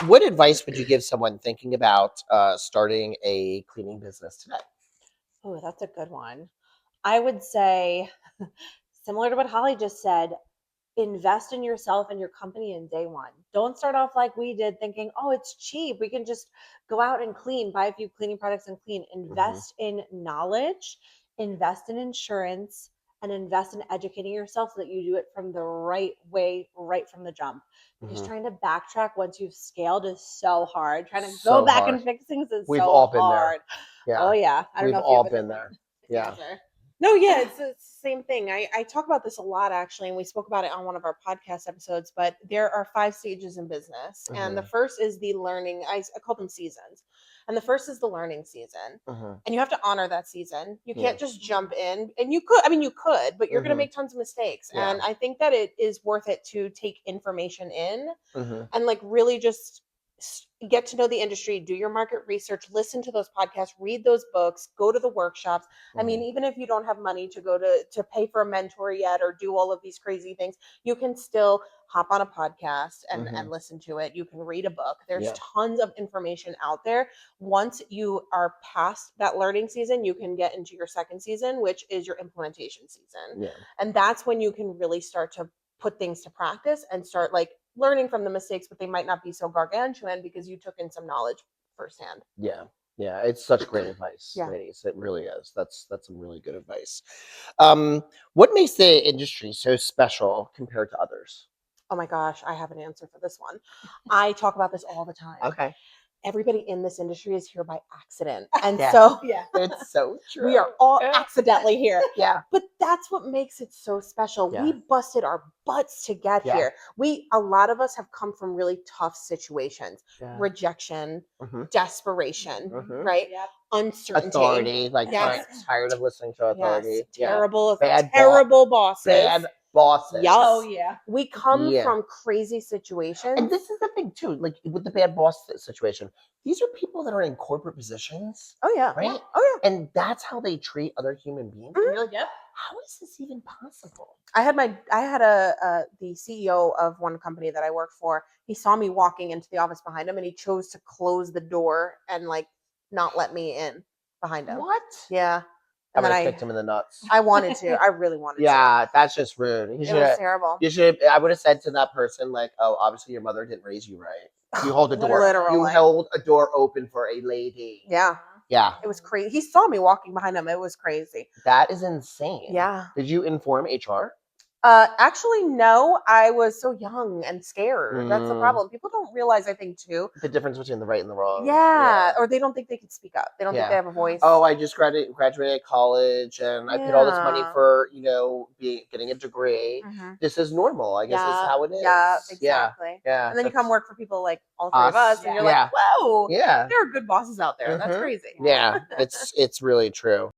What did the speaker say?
What advice would you give someone thinking about starting a cleaning business today? Oh, that's a good one. I would say, similar to what Holly just said, invest in yourself and your company in day one. Don't start off like we did thinking, oh, it's cheap. We can just go out and clean, buy a few cleaning products and clean. Hmm. Invest in knowledge, invest in insurance, and invest in educating yourself so that you do it from the right way, right from the jump. Because Hmm. trying to backtrack once you've scaled is so hard. Trying to go So back hard. and fix things is We've so all been there. hard. Oh, Yeah, yeah. I don't we've know if you all have a been different there. Yeah. answer. No, yeah, it's the same thing. I talk about this a lot actually, and we spoke about it on one of our podcast episodes. But there are 5 stages in business, and the Hmm. first is the learning. I call them seasons, and the first is the learning season, Hmm. and you have to honor that season. You Yeah. can't just jump in, and you could. I mean, you could, but you're going to Hmm. make tons of mistakes. Yeah. And I think that it is worth it to take information in Hmm. and like really just get to know the industry, do your market research, listen to those podcasts, read those books, go to the workshops. I mean, Hmm. even if you don't have money to go to pay for a mentor yet or do all of these crazy things, you can still hop on a podcast and Hmm. listen to it. You can read a book. There's Yeah. tons of information out there. Once you are past that learning season, you can get into your second season, which is your implementation season. Yeah. And that's when you can really start to put things to practice and start like learning from the mistakes, but they might not be so gargantuan because you took in some knowledge firsthand. Yeah. Yeah. It's such great advice, Yeah. ladies. It really is. That's some really good advice. What makes the industry so special compared to others? Oh my gosh, I have an answer for this one. I talk about this all the time. Okay. Everybody in this industry is here by accident. And Yeah. so Yeah. It's so true. we are all Yeah. accidentally here. Yeah. But that's what makes it so special. Yeah. We busted our butts to get Yeah. here. A lot of us have come from really tough situations, Yeah. rejection, Mhm. desperation, Mhm. right? Yep. Uncertainty. Authority, like Yes. tired of listening to authority. Yes. Yeah. Terrible, Bad terrible bosses. bad bosses. Yes. Oh, yeah. We come Yeah. from crazy situations. And this is the thing too, like with the bad boss situation. These are people that are in corporate positions, Oh yeah. right? Oh yeah. And that's how they treat other human beings. Mhm. And you're like, Yep. how is this even possible? I had the CEO of one company that I worked for. He saw me walking into the office behind him, and he chose to close the door and like not let me in behind him. What? Yeah. I And would then have kicked him in the nuts. I wanted to. I really wanted to. Yeah, that's just rude. It was terrible. I would have said to that person, like, oh, obviously your mother didn't raise you right. You hold the door. Literally. You held a door open for a lady. Yeah. Yeah. It was crazy. He saw me walking behind him. It was crazy. That is insane. Yeah. Did you inform HR? Actually, no. I was so young and scared. That's the Mm. problem. People don't realize, I think, too. The difference between the right and the wrong. Yeah. Or they don't think they can speak up. They don't think Yeah. they have a voice. Oh, I just graduated college and I paid all this money Yeah. for, getting a degree. Mhm. This is normal. I guess this is how it is. Yeah, Yeah. exactly. Yeah. And then you come that's- work for people like all three of us, and you're Yeah. like, whoa, Yeah. there are good bosses out there. That's Mhm. crazy. Yeah. It's really true.